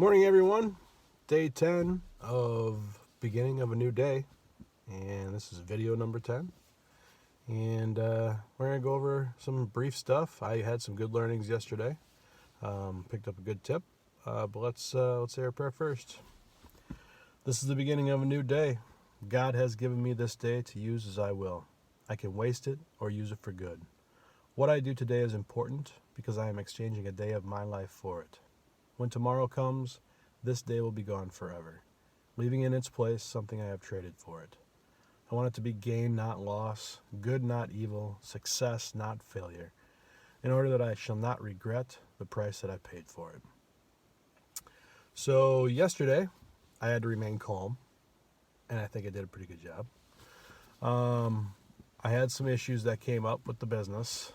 Morning, everyone. Day 10 of beginning of a new day, and this is video number 10. And we're gonna go over some brief stuff. I had some good learnings yesterday. Picked up a good tip, but let's say our prayer first. This is the beginning of a new day. God has given me this day to use as I will. I can waste it or use it for good. What I do today is important because I am exchanging a day of my life for it. When tomorrow comes, this day will be gone forever, leaving in its place something I have traded for it. I want it to be gain, not loss, good, not evil, success, not failure, in order that I shall not regret the price that I paid for it. So yesterday, I had to remain calm, and I think I did a pretty good job. I had some issues that came up with the business.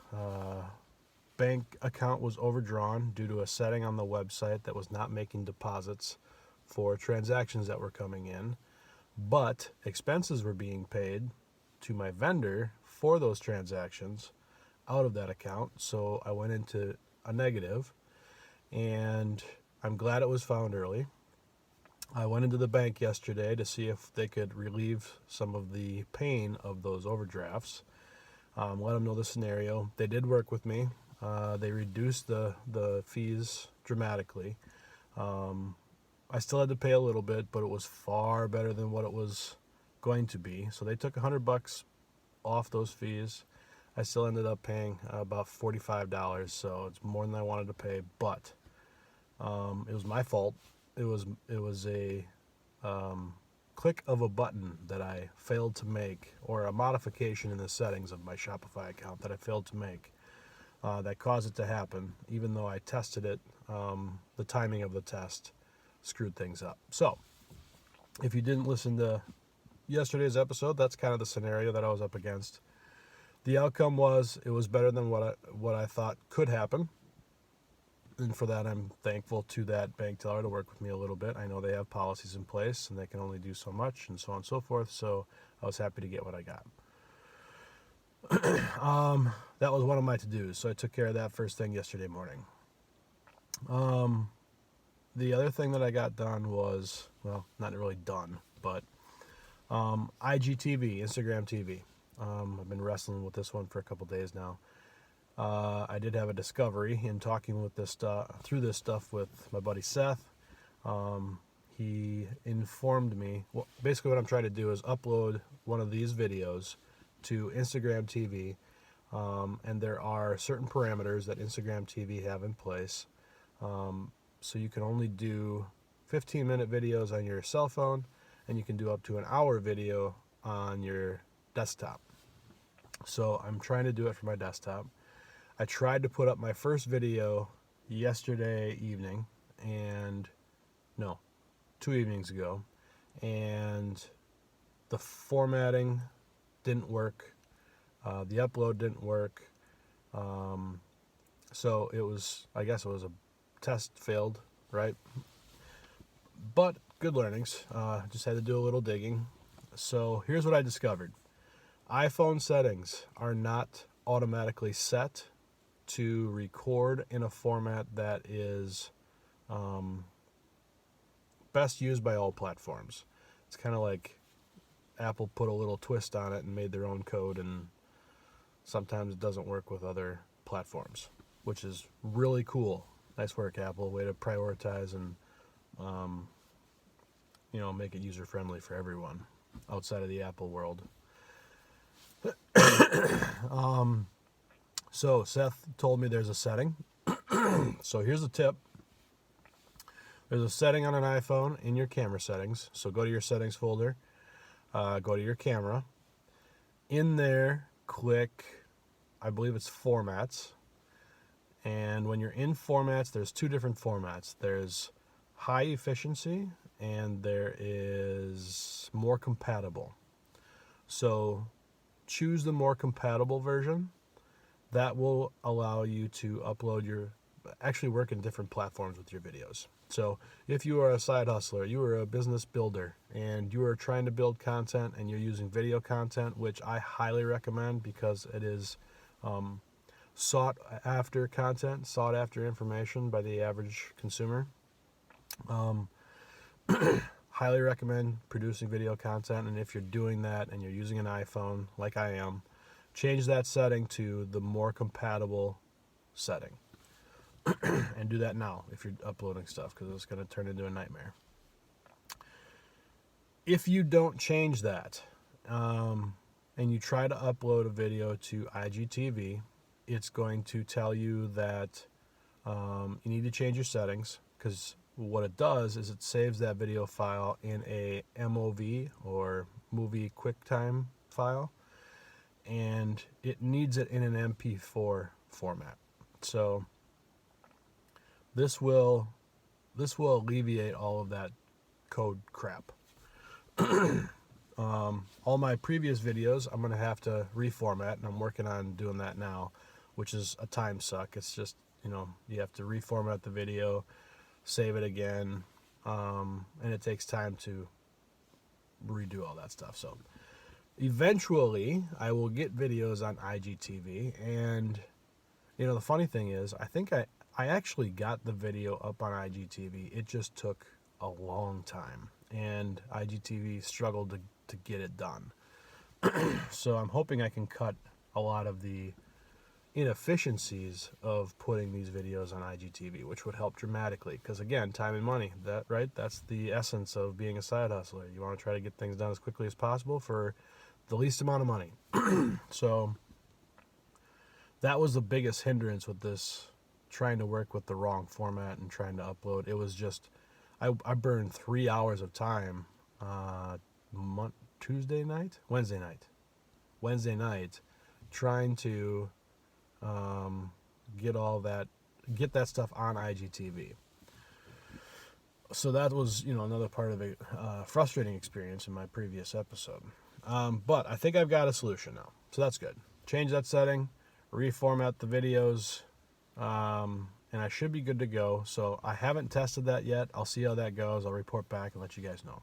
Bank account was overdrawn due to a setting on the website that was not making deposits for transactions that were coming in, but expenses were being paid to my vendor for those transactions out of that account. So I went into a negative, and I'm glad it was found early. I went into the bank yesterday to see if they could relieve some of the pain of those overdrafts. Let them know the scenario. They did work with me. They reduced the fees dramatically. I still had to pay a little bit, but it was far better than what it was going to be. So they took $100 off those fees. I still ended up paying about $45, so it's more than I wanted to pay. But it was my fault. It was a click of a button that I failed to make, or a modification in the settings of my Shopify account that I failed to make. That caused it to happen, even though I tested it. The timing of the test screwed things up. So, if you didn't listen to yesterday's episode, that's kind of the scenario that I was up against. The outcome was it was better than what I thought could happen, and for that I'm thankful to that bank teller to work with me a little bit. I know they have policies in place, and they can only do so much, and so on and so forth. So I was happy to get what I got. That was one of my to-dos, so I took care of that first thing yesterday morning. The other thing that I got done was, well, not really done, but IGTV, Instagram TV. I've been wrestling with this one for a couple days now. I did have a discovery in talking with through this stuff with my buddy Seth. He informed me, well, basically what I'm trying to do is upload one of these videos to Instagram TV, and there are certain parameters that Instagram TV have in place. So you can only do 15-minute videos on your cell phone, and you can do up to an hour video on your desktop. So I'm trying to do it for my desktop. I tried to put up my first video yesterday evening, and no, 2 evenings ago, and the formatting didn't work. The upload didn't work. So I guess it was a test failed, right? But good learnings. Just had to do a little digging. So here's what I discovered. iPhone settings are not automatically set to record in a format that is best used by all platforms. It's kind of like Apple put a little twist on it and made their own code, and sometimes it doesn't work with other platforms, which is really cool. Nice work, Apple. Way to prioritize and make it user-friendly for everyone outside of the Apple world. So Seth told me there's a setting. So here's a tip. There's a setting on an iPhone in your camera settings. So go to your settings folder. Go to your camera. In there, click, I believe it's formats. And when you're in formats, there's 2 different formats. There's high efficiency, and there is more compatible. So choose the more compatible version. That will allow you to actually work in different platforms with your videos. So if you are a side hustler, you are a business builder, and you are trying to build content and you're using video content, which I highly recommend because it is sought after content, sought after information by the average consumer. Um, highly recommend producing video content, and if you're doing that and you're using an iPhone like I am, change that setting to the more compatible setting. And do that now if you're uploading stuff, because it's going to turn into a nightmare. If you don't change that, and you try to upload a video to IGTV, it's going to tell you that you need to change your settings, because what it does is it saves that video file in a MOV, or movie QuickTime file, and it needs it in an MP4 format. So this will alleviate all of that code crap. All my previous videos I'm going to have to reformat, and I'm working on doing that now, which is a time suck. It's just, you have to reformat the video, save it again, and it takes time to redo all that stuff. So eventually I will get videos on IGTV, and the funny thing is, I think I actually got the video up on IGTV. It just took a long time, and IGTV struggled to get it done. So I'm hoping I can cut a lot of the inefficiencies of putting these videos on IGTV, which would help dramatically, because again, time and money, that's the essence of being a side hustler. You want to try to get things done as quickly as possible for the least amount of money. So that was the biggest hindrance with this, trying to work with the wrong format and trying to upload. It was just, I burned 3 hours of time Wednesday night, trying to get that stuff on IGTV. So that was, another part of a frustrating experience in my previous episode. But I think I've got a solution now, so that's good. Change that setting, reformat the videos, and I should be good to go. So I haven't tested that yet. I'll see how that goes. I'll report back and let you guys know.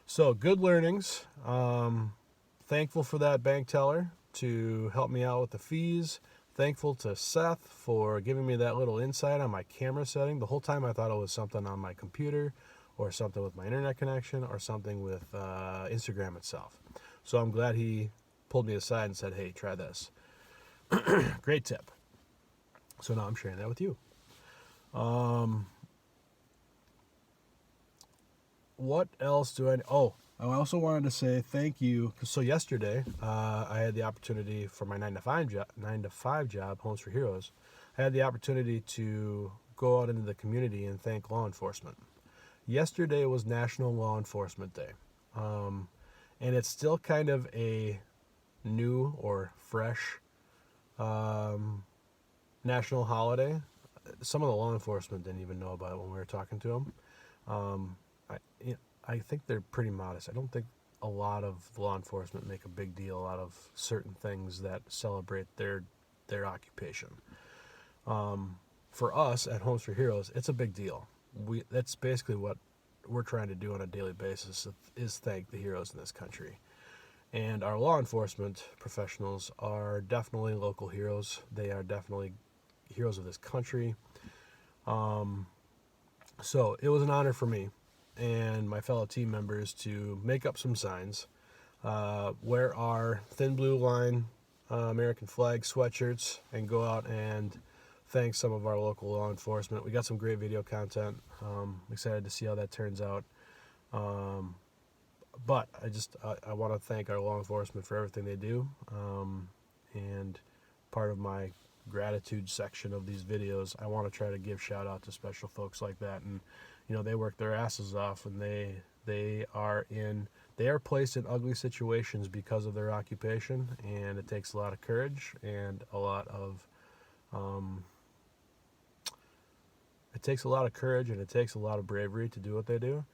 So good learnings. Thankful for that bank teller to help me out with the fees. Thankful to Seth for giving me that little insight on my camera setting. The whole time I thought it was something on my computer, or something with my internet connection, or something with Instagram itself. So I'm glad he pulled me aside and said, hey, try this. Great tip. So now I'm sharing that with you. What else do I... Oh, I also wanted to say thank you. So yesterday, I had the opportunity for my 9-to-5 job, Homes for Heroes. I had the opportunity to go out into the community and thank law enforcement. Yesterday was National Law Enforcement Day. And it's still kind of a new or fresh national holiday. Some of the law enforcement didn't even know about it when we were talking to them. I think they're pretty modest. I don't think a lot of law enforcement make a big deal out of certain things that celebrate their occupation. For us at Homes for Heroes, it's a big deal. That's basically what we're trying to do on a daily basis, is thank the heroes in this country. And our law enforcement professionals are definitely local heroes. They are definitely heroes of this country. So it was an honor for me and my fellow team members to make up some signs, wear our thin blue line American flag sweatshirts, and go out and thank some of our local law enforcement. We got some great video content. Excited to see how that turns out. But I want to thank our law enforcement for everything they do. And part of my gratitude section of these videos, I want to try to give shout out to special folks like that. And they work their asses off, and they are placed in ugly situations because of their occupation, and it takes a lot of courage and a lot of bravery to do what they do.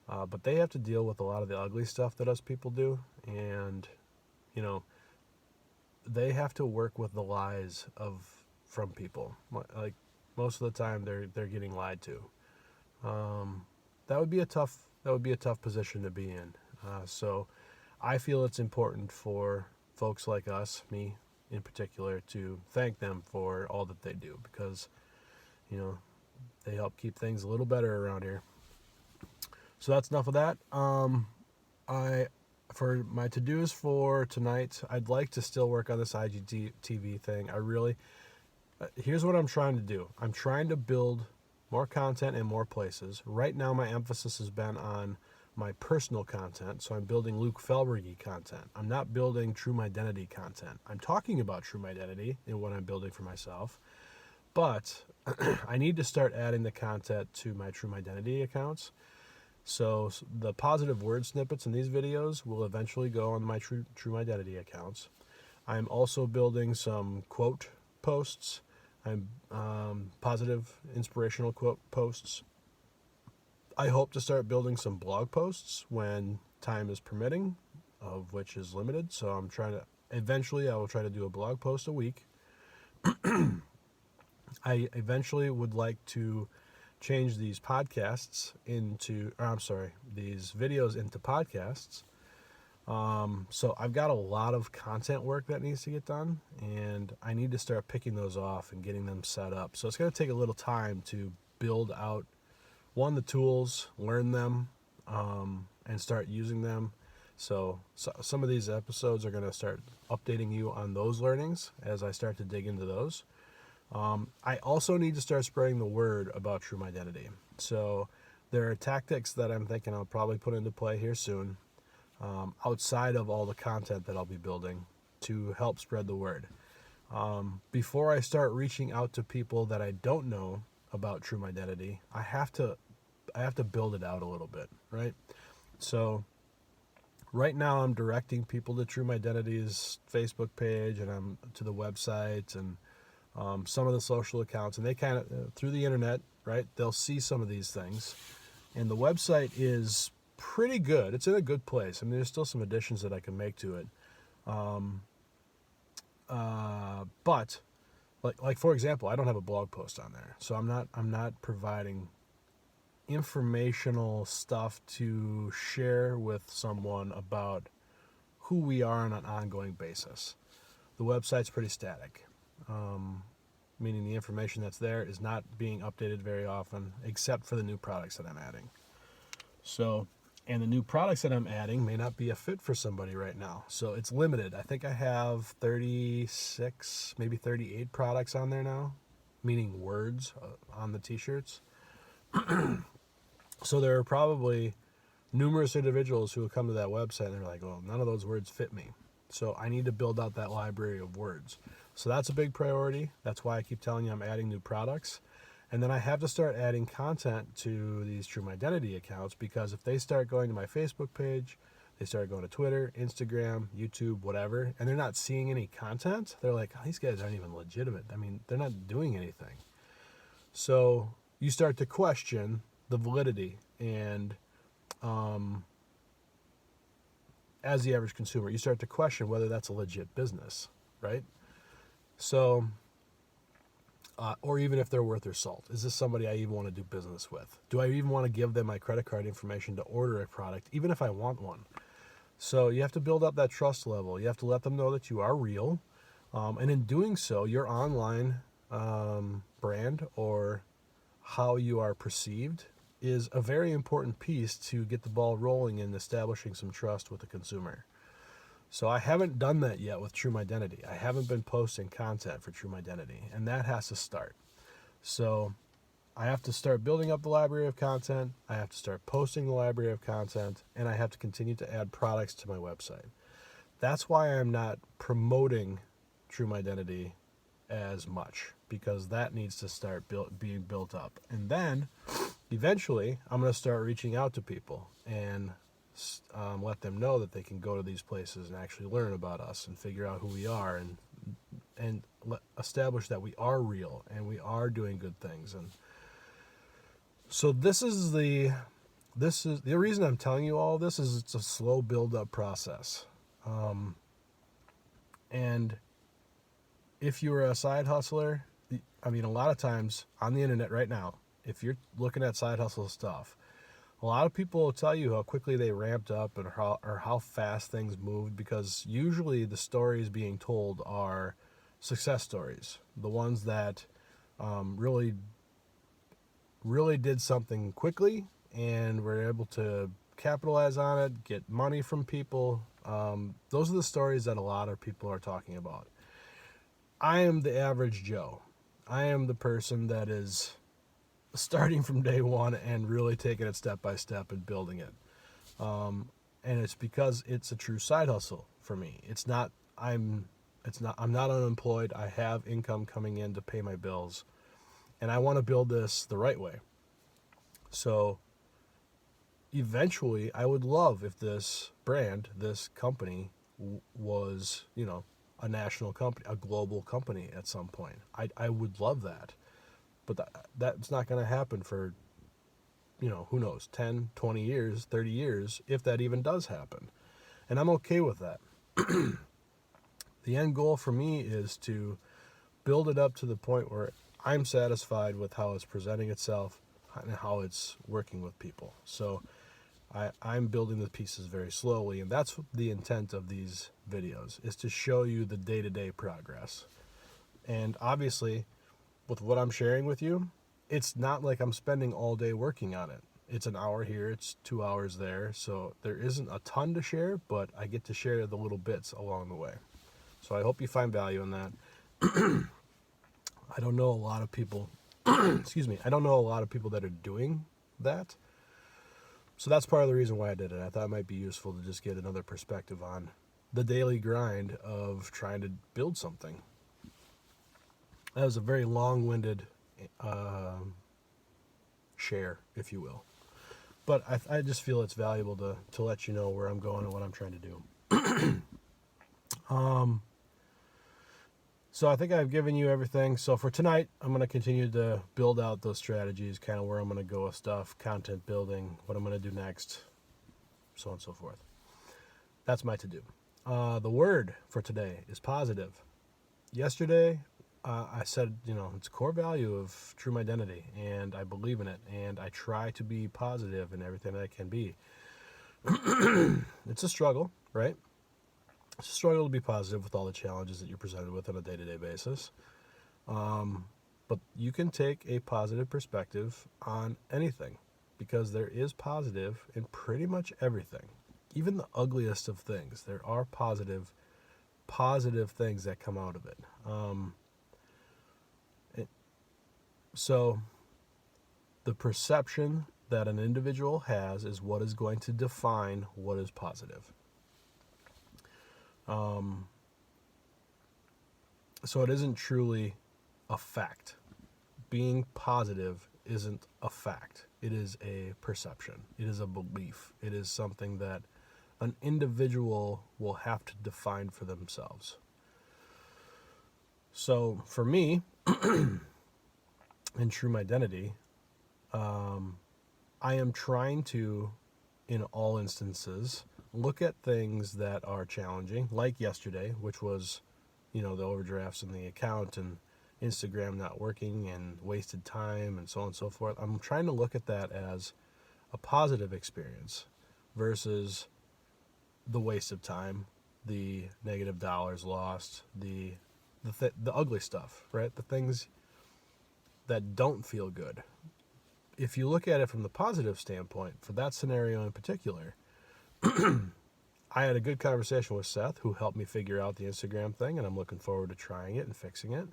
But they have to deal with a lot of the ugly stuff that us people do, and they have to work with the lies from people. Like, most of the time they're getting lied to. That would be a tough position to be in. So I feel it's important for folks like us, me in particular, to thank them for all that they do, because They help keep things a little better around here. So that's enough of that. For my to-dos for tonight, I'd like to still work on this IGTV thing. Here's what I'm trying to do. I'm trying to build more content in more places. Right now, my emphasis has been on my personal content, so I'm building Luke Felbergy content. I'm not building True Mydentity content. I'm talking about True Mydentity in what I'm building for myself, but I need to start adding the content to my True Mydentity accounts. So the positive word snippets in these videos will eventually go on my True Mydentity accounts. I'm also building some quote posts. I'm positive, inspirational quote posts. I hope to start building some blog posts when time is permitting, of which is limited. So eventually I will try to do a blog post a week. I eventually would like to change these podcasts these videos into podcasts. So I've got a lot of content work that needs to get done, and I need to start picking those off and getting them set up. So it's going to take a little time to build out, the tools, learn them, and start using them. So some of these episodes are going to start updating you on those learnings as I start to dig into those. I also need to start spreading the word about True Mydentity. So there are tactics that I'm thinking I'll probably put into play here soon, outside of all the content that I'll be building to help spread the word. Before I start reaching out to people that I don't know about True Mydentity, I have to build it out a little bit, right? So right now I'm directing people to True Mydentity's Facebook page, and I'm to the website and some of the social accounts, and they kind of through the internet, right? They'll see some of these things, and the website is pretty good. It's in a good place. I mean, there's still some additions that I can make to it, but like for example, I don't have a blog post on there, so I'm not providing informational stuff to share with someone about who we are on an ongoing basis. The website's pretty static. Meaning the information that's there is not being updated very often, except for the new products that I'm adding. So, and the new products that I'm adding may not be a fit for somebody right now. So it's limited. I think I have 36, maybe 38 products on there now, meaning words on the t-shirts. So there are probably numerous individuals who will come to that website and they're like, well, none of those words fit me. So I need to build out that library of words. So that's a big priority. That's why I keep telling you I'm adding new products. And then I have to start adding content to these True Mydentity accounts, because if they start going to my Facebook page, they start going to Twitter, Instagram, YouTube, whatever, and they're not seeing any content, they're like, oh, these guys aren't even legitimate. I mean, they're not doing anything. So you start to question the validity, and as the average consumer, you start to question whether that's a legit business, right? So, or even if they're worth their salt. Is this somebody I even want to do business with? Do I even want to give them my credit card information to order a product, even if I want one? So you have to build up that trust level. You have to let them know that you are real. And in doing so, your online brand, or how you are perceived, is a very important piece to get the ball rolling in establishing some trust with the consumer. So I haven't done that yet with True Mydentity. I haven't been posting content for True Mydentity, and that has to start. So I have to start building up the library of content, I have to start posting the library of content, and I have to continue to add products to my website. That's why I'm not promoting True Mydentity as much, because that needs to start being built up. And then eventually I'm going to start reaching out to people and let them know that they can go to these places and actually learn about us and figure out who we are, and establish that we are real and we are doing good things. And so this is the reason I'm telling you all this is it's a slow build up process. And if you're a side hustler, I mean, a lot of times on the internet right now, if you're looking at side hustle stuff, a lot of people will tell you how quickly they ramped up and how fast things moved, because usually the stories being told are success stories, the ones that really really did something quickly and were able to capitalize on it, get money from people. Those are the stories that a lot of people are talking about. I am the average Joe. I am the person that is starting from day one and really taking it step by step and building it. And it's because it's a true side hustle for me. I'm not unemployed. I have income coming in to pay my bills, and I want to build this the right way. So eventually, I would love if this brand, this company, was, a national company, a global company at some point. I would love that. But that's not going to happen for, who knows, 10, 20 years, 30 years, if that even does happen. And I'm okay with that. The end goal for me is to build it up to the point where I'm satisfied with how it's presenting itself and how it's working with people. So I'm building the pieces very slowly, and that's the intent of these videos, is to show you the day-to-day progress. And obviously, with what I'm sharing with you, it's not like I'm spending all day working on it. It's an hour here, it's 2 hours there, so there isn't a ton to share, but I get to share the little bits along the way. So I hope you find value in that. I don't know a lot of people, excuse me, I don't know a lot of people that are doing that. So that's part of the reason why I did it. I thought it might be useful to just get another perspective on the daily grind of trying to build something. That was a very long-winded share, if you will. But I just feel it's valuable to let you know where I'm going and what I'm trying to do. So I think I've given you everything. So for tonight, I'm going to continue to build out those strategies, kind of where I'm going to go with stuff, content building, what I'm going to do next, so on and so forth. That's my to-do. The word for today is positive. Yesterday, I said, it's a core value of true Mydentity, and I believe in it, and I try to be positive in everything that I can be. It's a struggle, right? It's a struggle to be positive with all the challenges that you're presented with on a day-to-day basis. But you can take a positive perspective on anything, because there is positive in pretty much everything. Even the ugliest of things, there are positive things that come out of it. So the perception that an individual has is what is going to define what is positive. So it isn't truly a fact. Being positive isn't a fact. It is a perception. It is a belief. It is something that an individual will have to define for themselves. So for me, in true Mydentity, I am trying to, in all instances, look at things that are challenging, like yesterday, which was, the overdrafts in the account and Instagram not working and wasted time and so on and so forth. I'm trying to look at that as a positive experience versus the waste of time, the negative dollars lost, the ugly stuff, right? The things that don't feel good. If you look at it from the positive standpoint, for that scenario in particular, I had a good conversation with Seth, who helped me figure out the Instagram thing, and I'm looking forward to trying it and fixing it.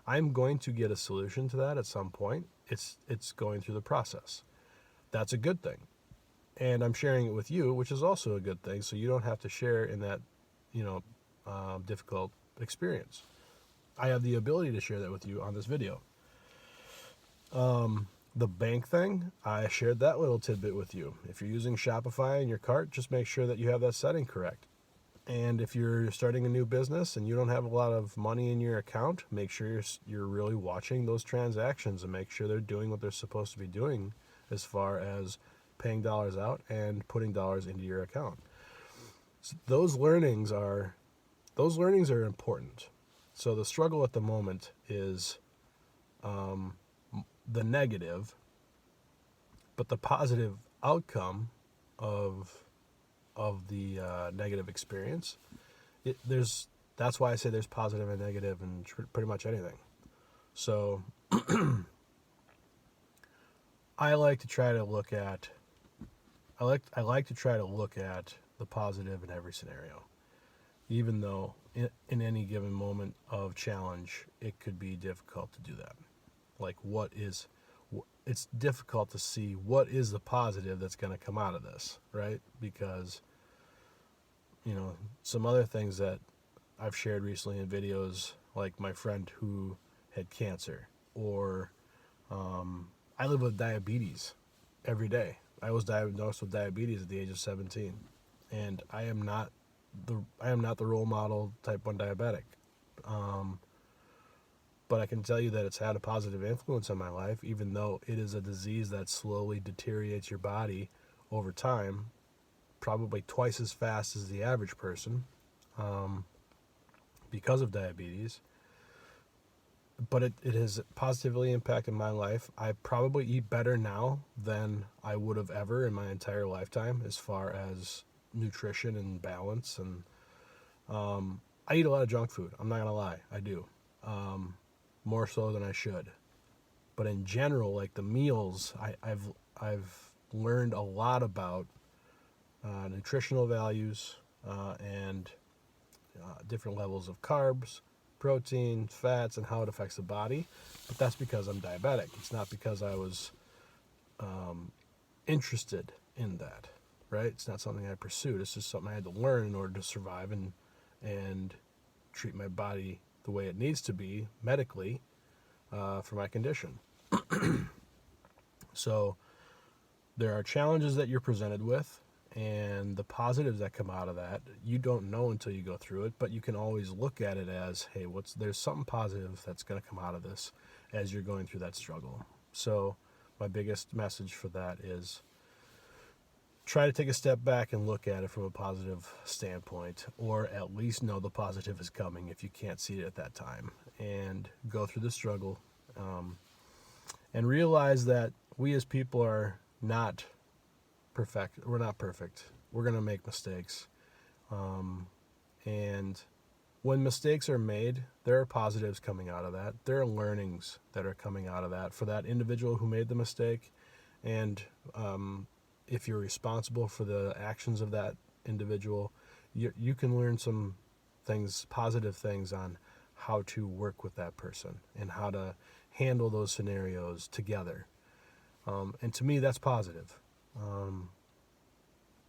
I'm going to get a solution to that at some point. It's going through the process. That's a good thing. And I'm sharing it with you, which is also a good thing, so you don't have to share in that, difficult experience. I have the ability to share that with you on this video. The bank thing, I shared that little tidbit with you. If you're using Shopify in your cart, just make sure that you have that setting correct. And if you're starting a new business and you don't have a lot of money in your account, make sure you're really watching those transactions and make sure they're doing what they're supposed to be doing as far as paying dollars out and putting dollars into your account. So those learnings are important. So the struggle at the moment is the negative, but the positive outcome of the negative experience, that's why I say there's positive and negative in pretty much anything. So I like to try to look at I like to try to look at the positive in every scenario, even though in any given moment of challenge it could be difficult to do that. Like, it's difficult to see what is the positive that's going to come out of this, right? Because some other things that I've shared recently in videos, like my friend who had cancer, or I live with diabetes every day. I was diagnosed with diabetes at the age of 17, and I am not the role model type 1 diabetic. But I can tell you that it's had a positive influence on my life, even though it is a disease that slowly deteriorates your body over time, probably twice as fast as the average person, because of diabetes. But it has positively impacted my life. I probably eat better now than I would have ever in my entire lifetime, as far as nutrition and balance. And I eat a lot of junk food. I'm not gonna lie, I do, more so than I should. But in general, like the meals, I've learned a lot about nutritional values, and different levels of carbs, protein, fats, and how it affects the body. But that's because I'm diabetic. It's not because I was interested in that, right? It's not something I pursued. It's just something I had to learn in order to survive and treat my body the way it needs to be medically, for my condition. So there are challenges that you're presented with, and the positives that come out of that you don't know until you go through it, but you can always look at it as, hey, there's something positive that's going to come out of this as you're going through that struggle. So my biggest message for that is try to take a step back and look at it from a positive standpoint, or at least know the positive is coming if you can't see it at that time, and go through the struggle, and realize that we as people are not perfect. We're not perfect. We're going to make mistakes. And when mistakes are made, there are positives coming out of that. There are learnings that are coming out of that for that individual who made the mistake. And if you're responsible for the actions of that individual, you can learn some things, positive things, on how to work with that person and how to handle those scenarios together. And to me, that's positive.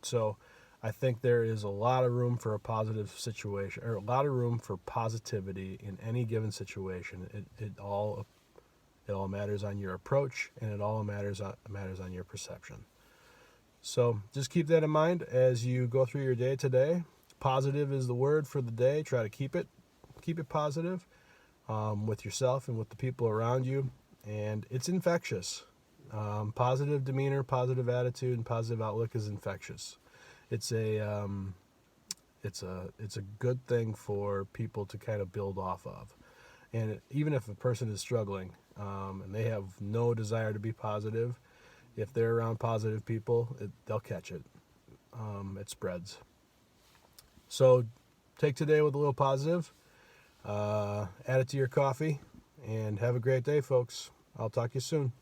So I think there is a lot of room for a positive situation, or a lot of room for positivity in any given situation. It all matters on your approach, and it all matters on your perception. So just keep that in mind as you go through your day today. Positive is the word for the day. Try to keep it positive, with yourself and with the people around you, and it's infectious. Positive demeanor, positive attitude, and positive outlook is infectious. It's a good thing for people to kind of build off of. And even if a person is struggling, and they have no desire to be positive, if they're around positive people, they'll catch it. It spreads. So take today with a little positive, add it to your coffee, and have a great day, folks. I'll talk to you soon.